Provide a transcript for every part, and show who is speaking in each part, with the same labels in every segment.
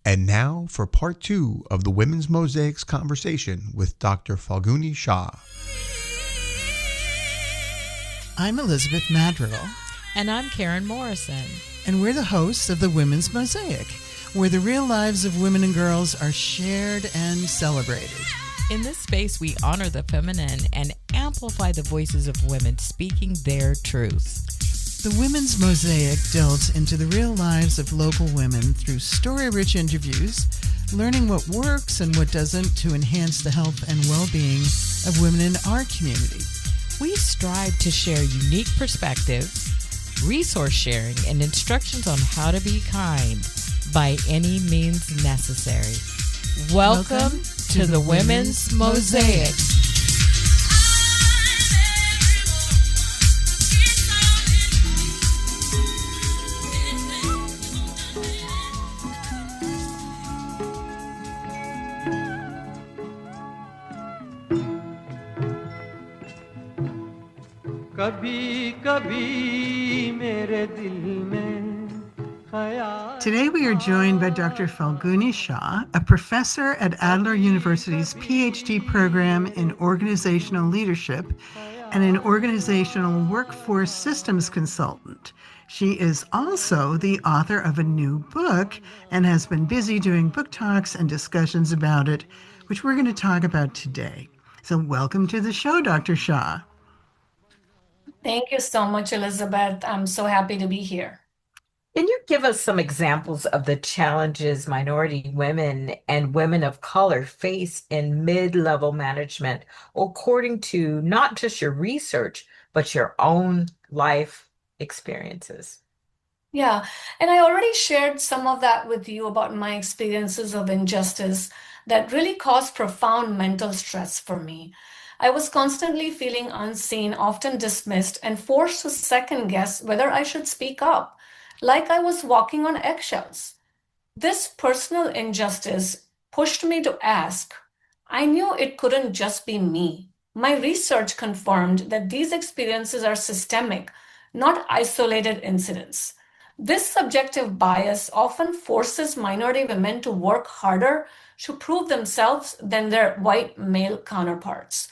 Speaker 1: And now for part 2 of the Women's Mosaics conversation with Dr. Falguni Shah.
Speaker 2: I'm Elizabeth Madrigal.
Speaker 3: And I'm Karen Morrison.
Speaker 2: And we're the hosts of the Women's Mosaic, where the real lives of women and girls are shared and celebrated.
Speaker 3: In this space, we honor the feminine and amplify the voices of women speaking their truth.
Speaker 2: The Women's Mosaic delves into the real lives of local women through story-rich interviews, learning what works and what doesn't to enhance the health and well-being of women in our community.
Speaker 3: We strive to share unique perspectives, resource sharing, and instructions on how to be kind by any means necessary. Welcome to the Women's Mosaic.
Speaker 2: Today we are joined by Dr. Falguni Shah, a professor at Adler University's PhD program in organizational leadership and an organizational workforce systems consultant. She is also the author of a new book and has been busy doing book talks and discussions about it, which we're going to talk about today. So welcome to the show, Dr. Shah.
Speaker 4: Thank you so much, Elizabeth. I'm so happy to be here.
Speaker 5: Can you give us some examples of the challenges minority women and women of color face in mid-level management, according to not just your research, but your own life experiences?
Speaker 4: Yeah, and I already shared some of that with you about my experiences of injustice that really caused profound mental stress for me. I was constantly feeling unseen, often dismissed, and forced to second guess whether I should speak up, like I was walking on eggshells. This personal injustice pushed me to ask. I knew it couldn't just be me. My research confirmed that these experiences are systemic, not isolated incidents. This subjective bias often forces minority women to work harder to prove themselves than their white male counterparts.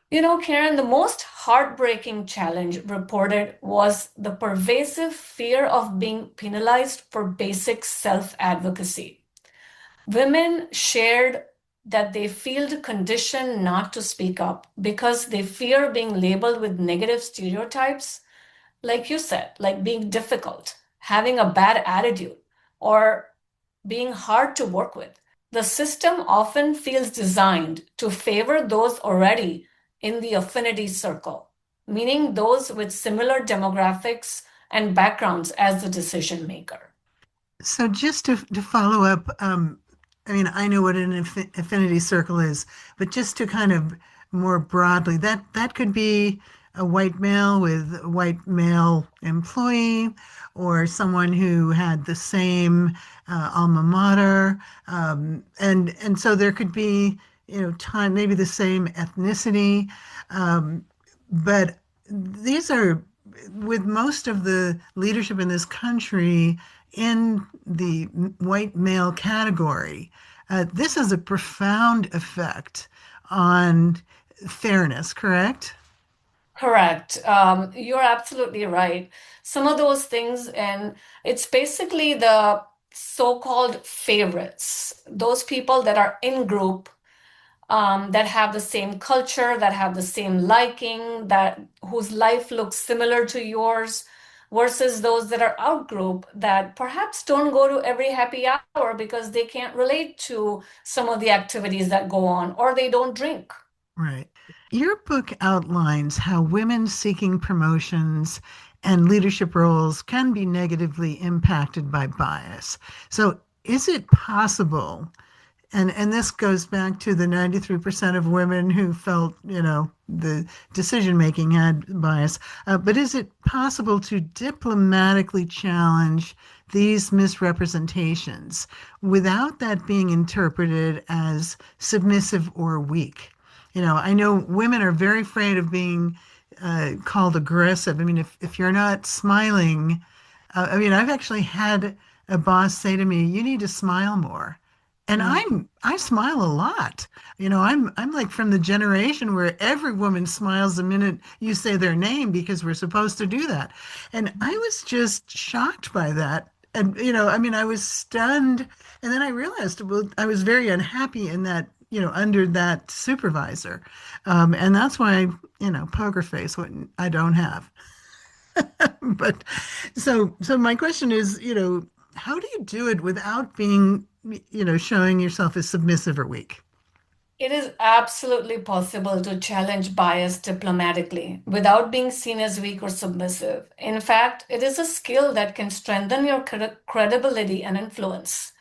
Speaker 4: You know, Karen, the most heartbreaking challenge reported was the pervasive fear of being penalized for basic self-advocacy. Women shared that they feel conditioned not to speak up because they fear being labeled with negative stereotypes, like you said, like being difficult, having a bad attitude, or being hard to work with. The system often feels designed to favor those already in the affinity circle, meaning those with similar demographics and backgrounds as the decision maker.
Speaker 2: So just to follow up, I know what an affinity circle is, but just to kind of more broadly, that could be a white male with a white male employee, or someone who had the same alma mater, and so there could be time, maybe the same ethnicity, but these are, with most of the leadership in this country in the white male category, this has a profound effect on fairness, correct?
Speaker 4: Correct. You're absolutely right. Some of those things, and it's basically the so-called favorites, those people that are in group, that have the same culture, that have the same liking, that whose life looks similar to yours, versus those that are out group that perhaps don't go to every happy hour because they can't relate to some of the activities that go on, or they don't drink.
Speaker 2: Right. Your book outlines how women seeking promotions and leadership roles can be negatively impacted by bias. So is it possible, and this goes back to the 93% of women who felt, the decision-making had bias, but is it possible to diplomatically challenge these misrepresentations without that being interpreted as submissive or weak? I know women are very afraid of being called aggressive. If you're not smiling, I've actually had a boss say to me, "You need to smile more." And
Speaker 4: Mm.
Speaker 2: I smile a lot. I'm like from the generation where every woman smiles the minute you say their name because we're supposed to do that. And I was just shocked by that. And I mean, I was stunned. And then I realized, well, I was very unhappy in that, under that supervisor. And that's why, poker face, what I don't have. But so my question is, how do you do it without being, showing yourself as submissive or weak?
Speaker 4: It is absolutely possible to challenge bias diplomatically without being seen as weak or submissive. In fact, it is a skill that can strengthen your credibility and influence.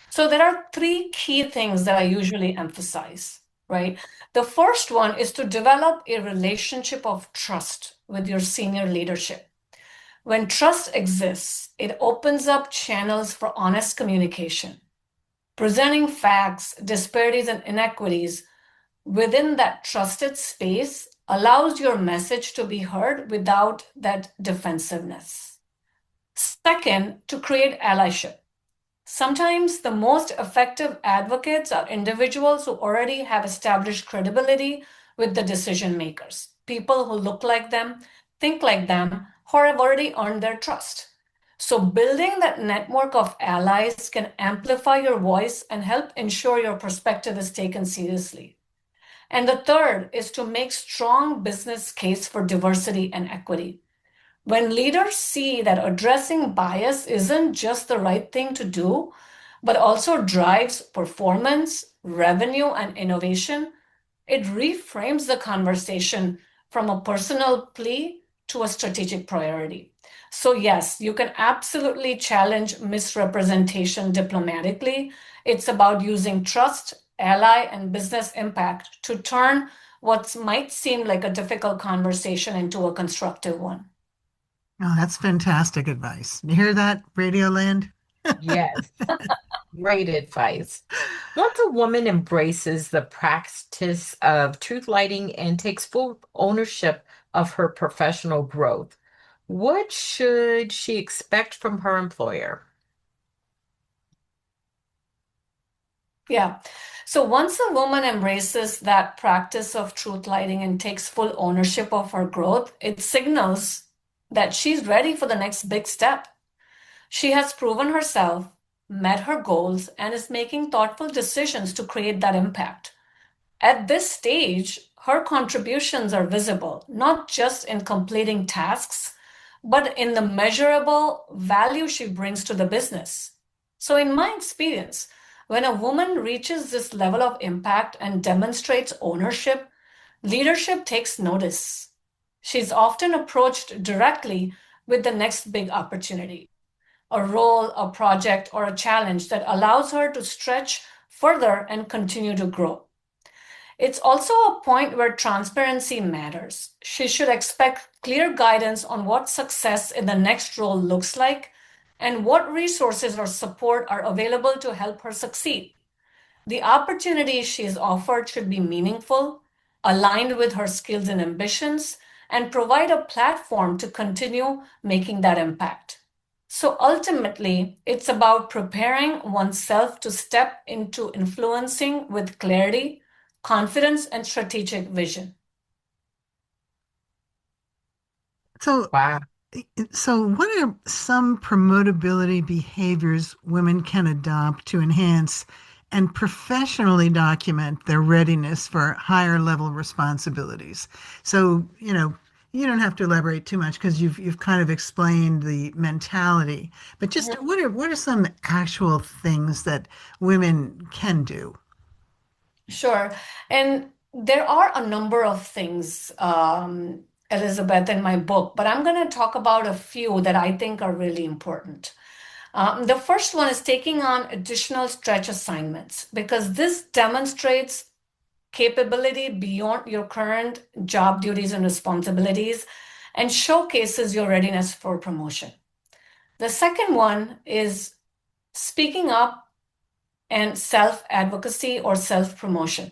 Speaker 4: So there are three key things that I usually emphasize, right? The first one is to develop a relationship of trust with your senior leadership. When trust exists, it opens up channels for honest communication. Presenting facts, disparities, and inequities within that trusted space allows your message to be heard without that defensiveness. Second, to create allyship. Sometimes the most effective advocates are individuals who already have established credibility with the decision makers, people who look like them, think like them, or have already earned their trust. So, building that network of allies can amplify your voice and help ensure your perspective is taken seriously. And the third is to make strong business case for diversity and equity. When leaders see that addressing bias isn't just the right thing to do, but also drives performance, revenue, and innovation, it reframes the conversation from a personal plea to a strategic priority. So, yes, you can absolutely challenge misrepresentation diplomatically. It's about using trust, ally, and business impact to turn what might seem like a difficult conversation into a constructive one.
Speaker 2: Oh, that's fantastic advice. You hear that, Radio Land?
Speaker 5: Yes, great advice. Once a woman embraces the practice of truth lighting and takes full ownership of her professional growth, what should she expect from her employer?
Speaker 4: Yeah. So once a woman embraces that practice of truth lighting and takes full ownership of her growth, it signals that she's ready for the next big step. She has proven herself, met her goals, and is making thoughtful decisions to create that impact. At this stage, her contributions are visible, not just in completing tasks, but in the measurable value she brings to the business. So, in my experience, when a woman reaches this level of impact and demonstrates ownership, leadership takes notice. She's often approached directly with the next big opportunity, a role, a project, or a challenge that allows her to stretch further and continue to grow. It's also a point where transparency matters. She should expect clear guidance on what success in the next role looks like and what resources or support are available to help her succeed. The opportunities she is offered should be meaningful, aligned with her skills and ambitions, and provide a platform to continue making that impact. So ultimately, it's about preparing oneself to step into influencing with clarity, confidence, and strategic vision.
Speaker 2: So,
Speaker 5: Wow.
Speaker 2: so what are some promotability behaviors women can adopt to enhance and professionally document their readiness for higher level responsibilities? So, you don't have to elaborate too much because you've kind of explained the mentality, but just what are some actual things that women can do?
Speaker 4: Sure. And there are a number of things, Elizabeth, in my book, but I'm going to talk about a few that I think are really important. The first one is taking on additional stretch assignments because this demonstrates capability beyond your current job duties and responsibilities and showcases your readiness for promotion. The second one is speaking up and self advocacy or self promotion.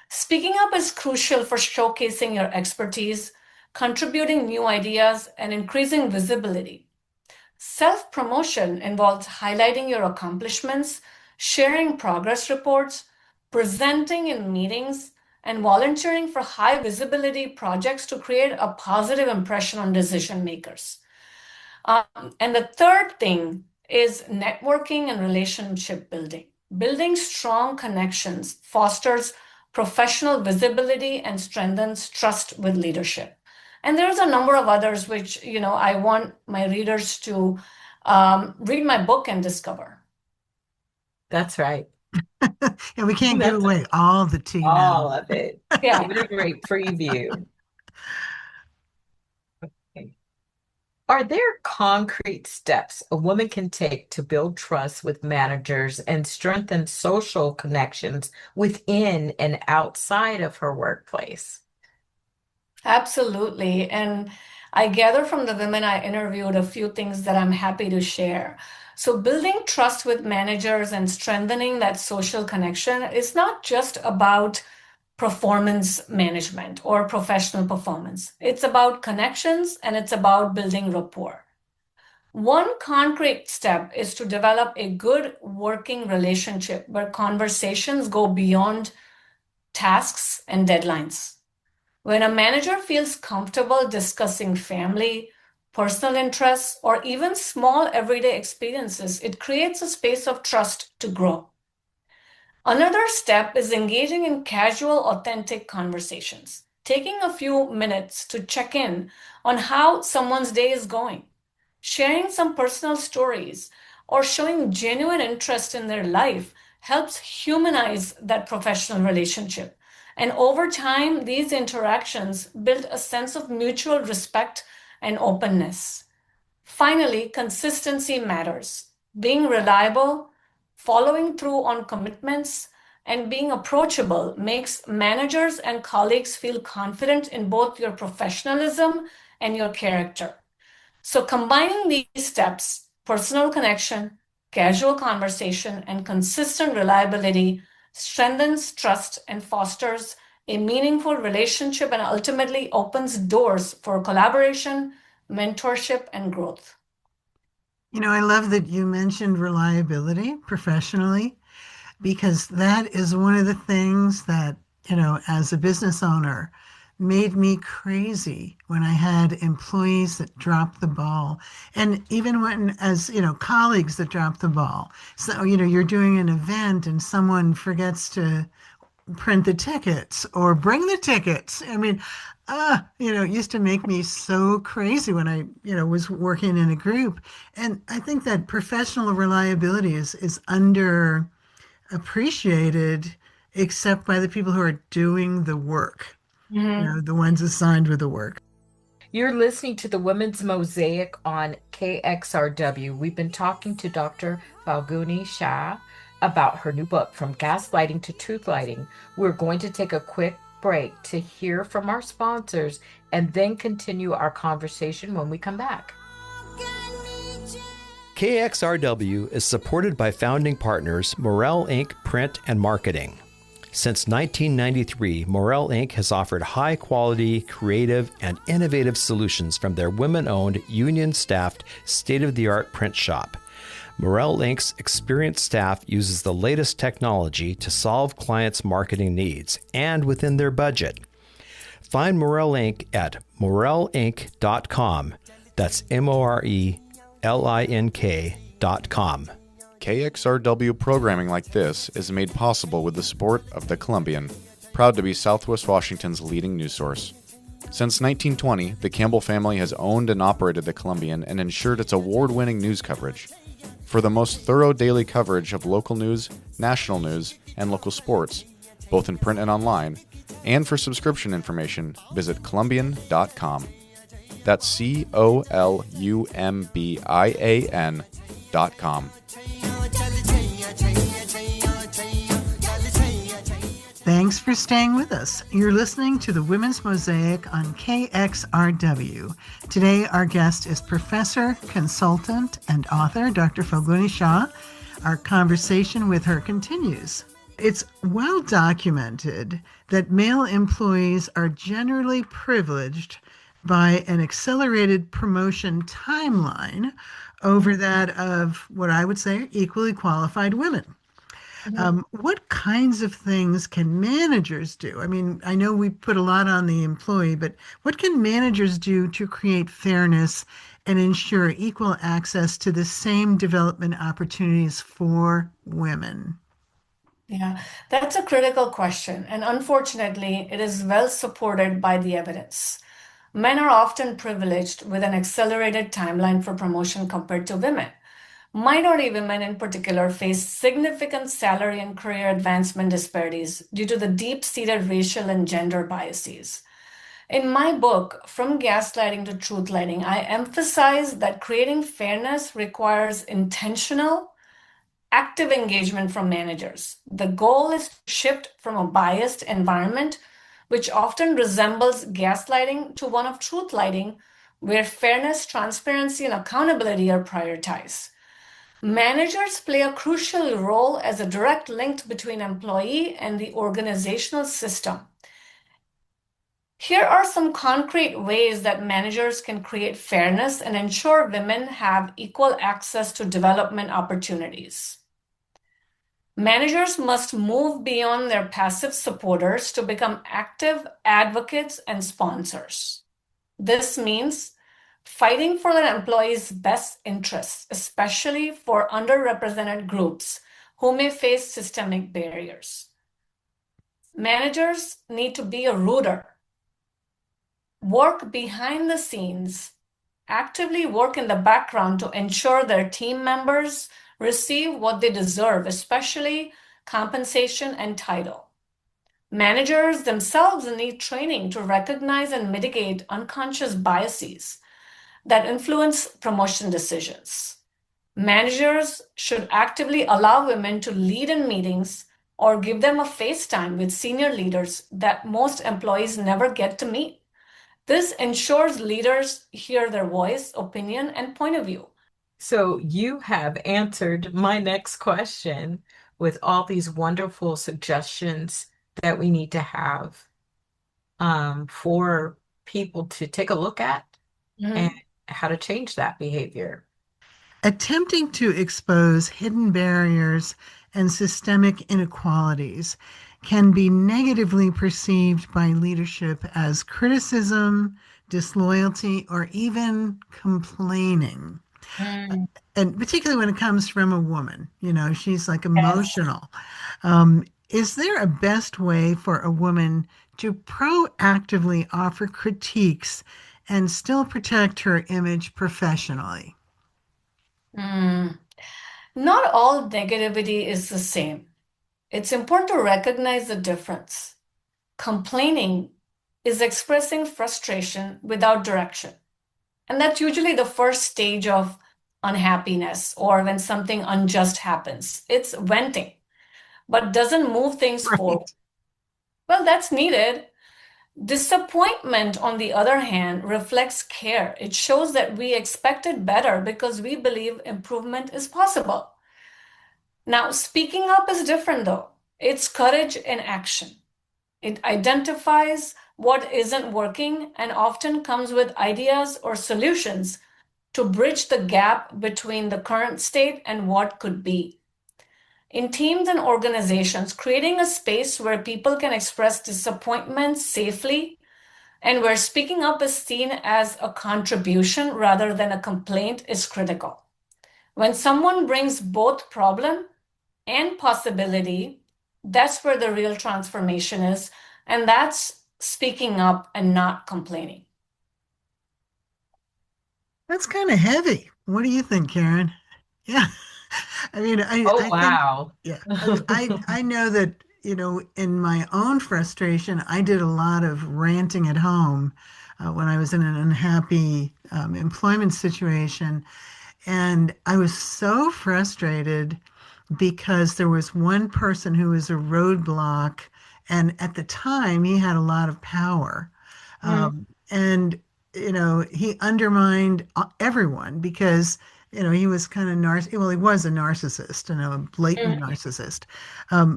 Speaker 4: Speaking up is crucial for showcasing your expertise, contributing new ideas, and increasing visibility. Self-promotion involves highlighting your accomplishments, sharing progress reports, presenting in meetings, and volunteering for high visibility projects to create a positive impression on decision makers. And the third thing is networking and relationship building. Building strong connections fosters professional visibility and strengthens trust with leadership. And there's a number of others which, I want my readers to read my book and discover.
Speaker 5: That's right.
Speaker 2: And we can't give
Speaker 5: That's
Speaker 2: away all the tea now.
Speaker 5: all of it.
Speaker 4: Yeah.
Speaker 5: What a great preview. Okay. Are there concrete steps a woman can take to build trust with managers and strengthen social connections within and outside of her workplace?
Speaker 4: Absolutely. And I gather from the women I interviewed a few things that I'm happy to share. So, building trust with managers and strengthening that social connection is not just about performance management or professional performance. It's about connections and it's about building rapport. One concrete step is to develop a good working relationship where conversations go beyond tasks and deadlines. When a manager feels comfortable discussing family, personal interests, or even small everyday experiences, it creates a space of trust to grow. Another step is engaging in casual, authentic conversations, taking a few minutes to check in on how someone's day is going, sharing some personal stories, or showing genuine interest in their life helps humanize that professional relationship. And over time, these interactions build a sense of mutual respect and openness. Finally, consistency matters. Being reliable, following through on commitments, and being approachable makes managers and colleagues feel confident in both your professionalism and your character. So, combining these steps, personal connection, casual conversation, and consistent reliability strengthens trust and fosters a meaningful relationship and ultimately opens doors for collaboration, mentorship, and growth.
Speaker 2: I love that you mentioned reliability professionally, because that is one of the things that, as a business owner, made me crazy when I had employees that dropped the ball. And even when, as, colleagues that drop the ball. So, you're doing an event and someone forgets to print the tickets or bring the tickets. I mean, it used to make me so crazy when I, was working in a group. And I think that professional reliability is underappreciated, except by the people who are doing the work, the ones assigned with the work.
Speaker 5: You're listening to the Women's Mosaic on KXRW. We've been talking to Dr. Falguni Shah about her new book, From Gaslighting to Truthlighting. We're going to take a quick break to hear from our sponsors and then continue our conversation when we come back.
Speaker 6: KXRW is supported by founding partners Morel Inc. Print and Marketing. Since 1993, Morel Inc. has offered high-quality, creative, and innovative solutions from their women-owned, union-staffed, state-of-the-art print shop. Morel Inc.'s experienced staff uses the latest technology to solve clients' marketing needs and within their budget. Find Morel Inc. at morelinc.com. That's MORELINK.com.
Speaker 7: KXRW programming like this is made possible with the support of The Columbian, proud to be Southwest Washington's leading news source. Since 1920, the Campbell family has owned and operated The Columbian and ensured its award-winning news coverage. For the most thorough daily coverage of local news, national news, and local sports, both in print and online, and for subscription information, visit Columbian.com. That's COLUMBIAN.com.
Speaker 2: Thanks for staying with us. You're listening to the Women's Mosaic on KXRW. Today, our guest is professor, consultant, and author, Dr. Falguni Shah. Our conversation with her continues. It's well documented that male employees are generally privileged by an accelerated promotion timeline over that of what I would say equally qualified women.
Speaker 4: Mhm.
Speaker 2: What kinds of things can managers do? I mean, I know we put a lot on the employee, but what can managers do to create fairness and ensure equal access to the same development opportunities for women?
Speaker 4: Yeah, that's a critical question, and unfortunately, it is well supported by the evidence. Men are often privileged with an accelerated timeline for promotion compared to women. Minority women, in particular, face significant salary and career advancement disparities due to the deep seated racial and gender biases. In my book, From Gaslighting to Truth Lighting, I emphasize that creating fairness requires intentional, active engagement from managers. The goal is to shift from a biased environment, which often resembles gaslighting, to one of truth lighting, where fairness, transparency, and accountability are prioritized. Managers play a crucial role as a direct link between employee and the organizational system. Here are some concrete ways that managers can create fairness and ensure women have equal access to development opportunities. Managers must move beyond their passive supporters to become active advocates and sponsors. This means fighting for their employees' best interests, especially for underrepresented groups who may face systemic barriers. Managers need to be a rooter, work behind the scenes, actively work in the background to ensure their team members receive what they deserve, especially compensation and title. Managers themselves need training to recognize and mitigate unconscious biases that influence promotion decisions. Managers should actively allow women to lead in meetings or give them a FaceTime with senior leaders that most employees never get to meet. This ensures leaders hear their voice, opinion, and point of view.
Speaker 5: So you have answered my next question with all these wonderful suggestions that we need to have for people to take a look at and
Speaker 4: Mhm.
Speaker 5: how to change that behavior.
Speaker 2: Attempting to expose hidden barriers and systemic inequalities can be negatively perceived by leadership as criticism, disloyalty, or even complaining.
Speaker 4: Mm,
Speaker 2: And particularly when it comes from a woman, she's like
Speaker 4: yes.
Speaker 2: emotional. Is there a best way for a woman to proactively offer critiques and still protect her image professionally?
Speaker 4: Mm. Not all negativity is the same. It's important to recognize the difference. Complaining is expressing frustration without direction. And that's usually the first stage of unhappiness or when something unjust happens. It's venting, but doesn't move things forward.
Speaker 2: Right.
Speaker 4: Well, that's needed. Disappointment, on the other hand, reflects care. It shows that we expected better because we believe improvement is possible. Now, speaking up is different though. It's courage in action. It identifies what isn't working and often comes with ideas or solutions to bridge the gap between the current state and what could be. In teams and organizations, creating a space where people can express disappointment safely and where speaking up is seen as a contribution rather than a complaint is critical. When someone brings both problem and possibility, that's where the real transformation is. And that's speaking up and not complaining.
Speaker 2: That's kind of heavy. What do you think, Karen? Yeah. I mean,
Speaker 5: Oh,
Speaker 2: I think,
Speaker 5: wow.
Speaker 2: yeah, I know that, in my own frustration, I did a lot of ranting at home when I was in an unhappy employment situation. And I was so frustrated because there was one person who was a roadblock. And at the time, he had a lot of power.
Speaker 4: Mm,
Speaker 2: And, he undermined everyone because, he was kind of well, he was a narcissist, a blatant
Speaker 4: mm,
Speaker 2: narcissist.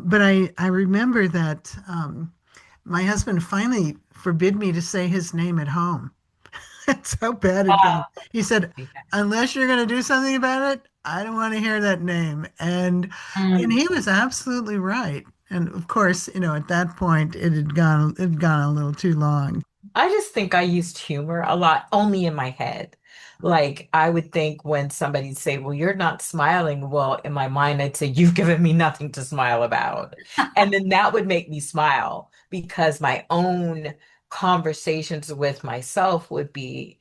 Speaker 2: But I remember that my husband finally forbid me to say his name at home. That's how bad it got. He said, unless you're going to do something about it, I don't want to hear that name. And
Speaker 5: Mm.
Speaker 2: he was absolutely right. And of course, at that point it had gone a little too long.
Speaker 5: I just think I used humor a lot, only in my head. Like I would think when somebody'd say, "Well, you're not smiling." Well, in my mind, I'd say, "You've given me nothing to smile about." And then that would make me smile because my own conversations with myself would be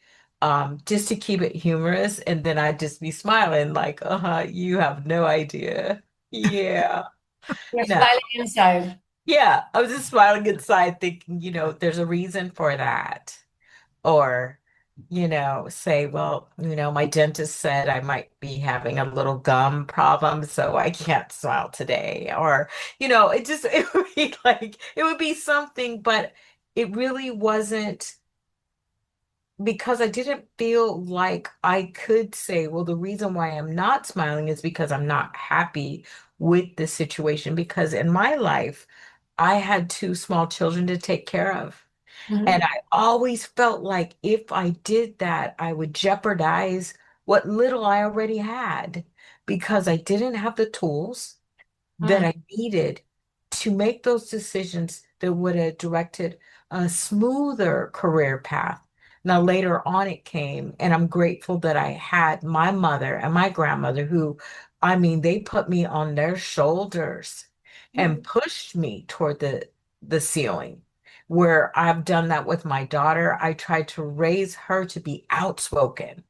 Speaker 5: just to keep it humorous. And then I'd just be smiling like, "Uh-huh, you have no idea." Yeah.
Speaker 4: You're
Speaker 5: No.
Speaker 4: smiling inside.
Speaker 5: Yeah, I was just smiling inside thinking, there's a reason for that. Or, say, well, my dentist said I might be having a little gum problem, so I can't smile today. Or, it would be like, it would be something, but it really wasn't because I didn't feel like I could say, well, the reason why I'm not smiling is because I'm not happy with the situation. Because in my life, I had two small children to take care of. And
Speaker 4: Mhm.
Speaker 5: I always felt like if I did that, I would jeopardize what little I already had because I didn't have the tools that
Speaker 4: Mm.
Speaker 5: I needed to make those decisions that would have directed a smoother career path. Now, later on, it came, and I'm grateful that I had my mother and my grandmother who, I mean, they put me on their shoulders and pushed me toward the ceiling. Where I've done that with my daughter, I tried to raise her to be outspoken,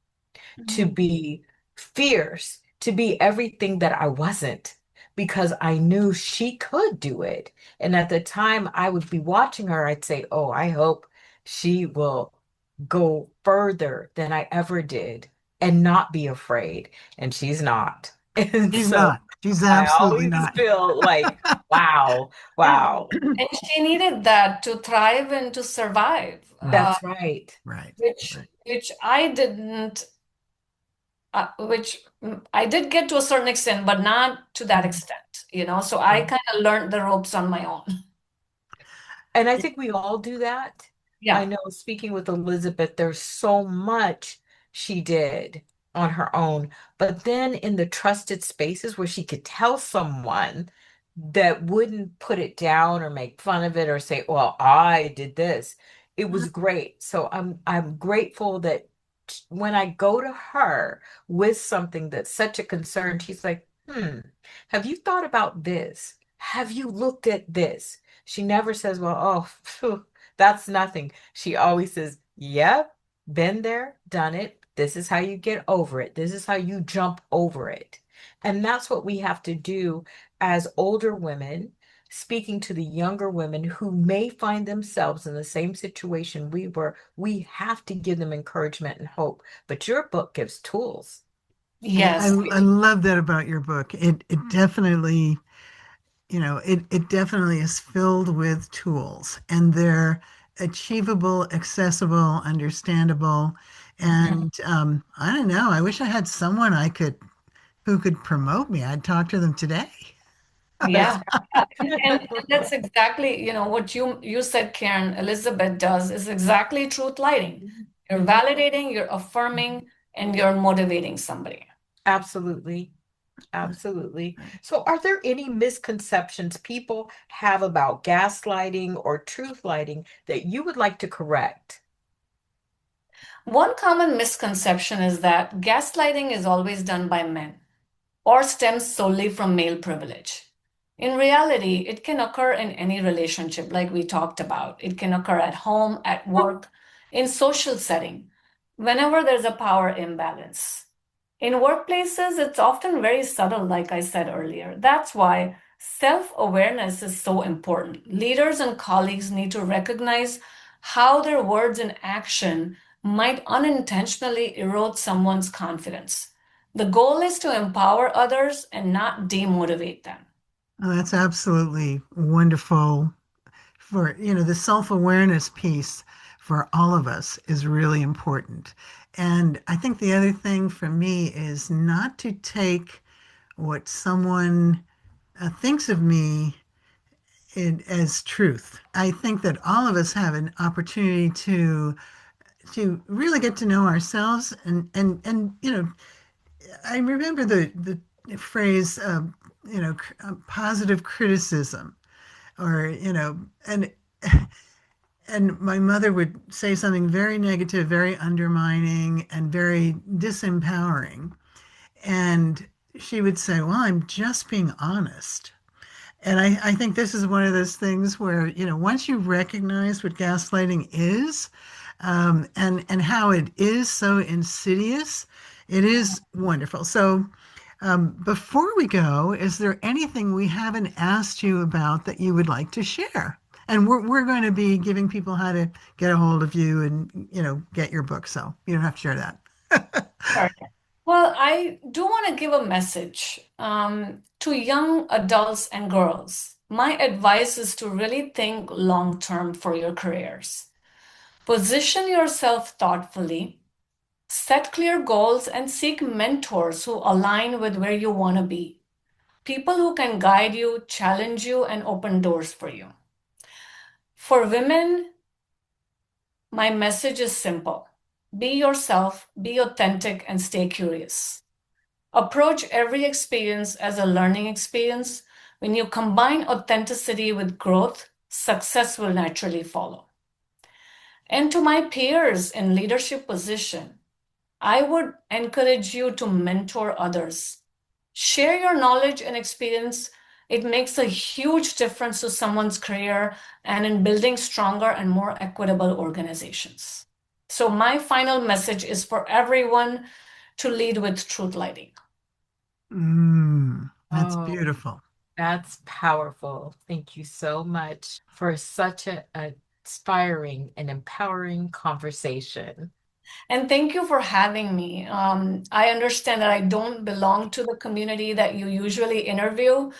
Speaker 5: to
Speaker 4: Mhm.
Speaker 5: be fierce, to be everything that I wasn't, because I knew she could do it. And at the time I would be watching her, I'd say, oh, I hope she will go further than I ever did and not be afraid. And she's not. And
Speaker 2: She's
Speaker 5: so
Speaker 2: not. She's
Speaker 5: I
Speaker 2: absolutely
Speaker 5: always
Speaker 2: not.
Speaker 5: feel like, wow,
Speaker 4: Yeah.
Speaker 5: wow,
Speaker 4: And she needed that to thrive and to survive,
Speaker 2: Right,
Speaker 5: that's right.
Speaker 2: right,
Speaker 4: which
Speaker 2: right.
Speaker 4: which I didn't, which I did get to a certain extent, but not to that
Speaker 5: Mhm.
Speaker 4: extent. So I kind of learned the ropes on my own.
Speaker 5: And I think we all do that. I
Speaker 4: Yeah.
Speaker 5: know speaking with Elizabeth, there's so much she did on her own, but then in the trusted spaces where she could tell someone that wouldn't put it down or make fun of it or say, "Well, I did this." It was great. So I'm grateful that when I go to her with something that's such a concern, she's like, have you thought about this? Have you looked at this? She never says, well, oh, phew, that's nothing. She always says, yep, been there, done it. This is how you get over it. This is how you jump over it. And that's what we have to do as older women, speaking to the younger women who may find themselves in the same situation we were. We have to give them encouragement and hope. But your book gives tools.
Speaker 2: Yeah, I,
Speaker 4: Yes.
Speaker 2: I love that about your book. It definitely, it definitely is filled with tools and they're achievable, accessible, understandable.
Speaker 5: Mhm.
Speaker 2: And I don't know, I wish I had someone I could who could promote me. I'd talk to them today.
Speaker 5: That's
Speaker 4: Yeah. Yeah. And
Speaker 5: right.
Speaker 4: that's exactly, what you said, Karen, Elizabeth does is exactly truth lighting. You're
Speaker 5: Mhm.
Speaker 4: validating, you're affirming, and you're motivating somebody.
Speaker 5: Absolutely.
Speaker 2: Right,
Speaker 5: Absolutely.
Speaker 2: right.
Speaker 5: So, are there any misconceptions people have about gaslighting or truth lighting that you would like to correct?
Speaker 4: One common misconception is that gaslighting is always done by men or stems solely from male privilege. In reality, it can occur in any relationship, like we talked about. It can occur at home, at work, in social setting, whenever there's a power imbalance. In workplaces, it's often very subtle, like I said earlier. That's why self-awareness is so important. Leaders and colleagues need to recognize how their words and action might unintentionally erode someone's confidence. The goal is to empower others and not demotivate them.
Speaker 2: Oh, that's absolutely wonderful for, the self-awareness piece for all of us is really important. And I think the other thing for me is not to take what someone thinks of me as truth. I think that all of us have an opportunity to to really get to know ourselves and I remember the phrase positive criticism, or and my mother would say something very negative, very undermining, and very disempowering. And she would say, well, I'm just being honest. And I think this is one of those things where, once you recognize what gaslighting is, and how it is so insidious, it is wonderful. So, before we go, is there anything we haven't asked you about that you would like to share? And we're going to be giving people how to get a hold of you and, get your book. So you don't have to share that.
Speaker 4: Sure. Well, I do want to give a message to young adults and girls. My advice is to really think long term for your careers. Position yourself thoughtfully, set clear goals, and seek mentors who align with where you want to be. People who can guide you, challenge you, and open doors for you. For women, my message is simple. Be yourself, be authentic, and stay curious. Approach every experience as a learning experience. When you combine authenticity with growth, success will naturally follow. And to my peers in leadership position, I would encourage you to mentor others. Share your knowledge and experience. It makes a huge difference to someone's career and in building stronger and more equitable organizations. So my final message is for everyone to lead with truth lighting.
Speaker 2: That's
Speaker 5: Oh,
Speaker 2: beautiful.
Speaker 5: that's powerful. Thank you so much for such a inspiring and empowering conversation.
Speaker 4: And thank you for having me. I understand that I don't belong to the community that you usually interview,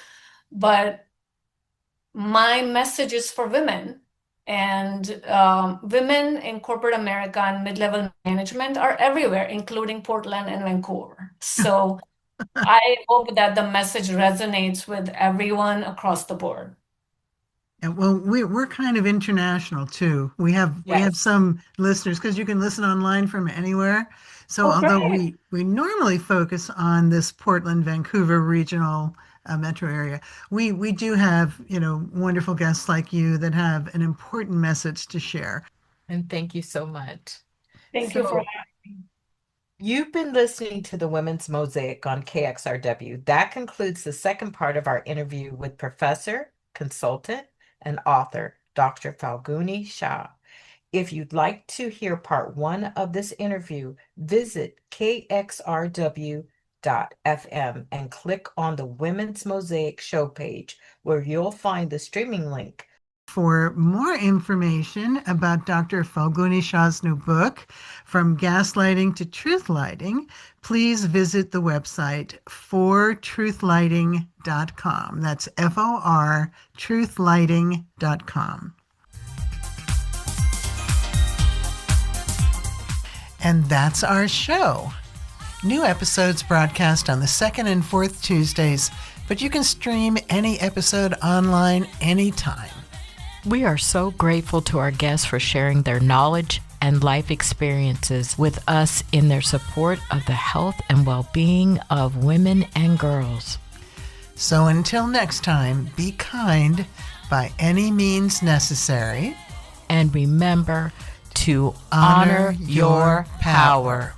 Speaker 4: but my message is for women. And women in corporate America and mid-level management are everywhere, including Portland and Vancouver. So I hope that the message resonates with everyone across the board.
Speaker 2: And well, we're kind of international too. We have
Speaker 5: Yes.
Speaker 2: some listeners because you can listen online from anywhere. So
Speaker 4: Oh,
Speaker 2: although
Speaker 4: great.
Speaker 2: we normally focus on this Portland, Vancouver regional metro area, we do have wonderful guests like you that have an important message to share.
Speaker 5: And thank you so much.
Speaker 4: Thank you for
Speaker 5: So, you've been listening to the Women's Mosaic on KXRW. That concludes the second part of our interview with professor, consultant, and author, Dr. Falguni Shah. If you'd like to hear part one of this interview, visit kxrw.fm and click on the Women's Mosaic show page, where you'll find the streaming link.
Speaker 2: For more information about Dr. Falguni Shah's new book, From Gaslighting to Truth Lighting, please visit the website fortruthlighting.com. That's FOR truthlighting.com. And that's our show. New episodes broadcast on the second and fourth Tuesdays, but you can stream any episode online anytime.
Speaker 3: We are so grateful to our guests for sharing their knowledge and life experiences with us in their support of the health and well-being of women and girls.
Speaker 2: So until next time, be kind by any means necessary.
Speaker 3: And remember to honor your power.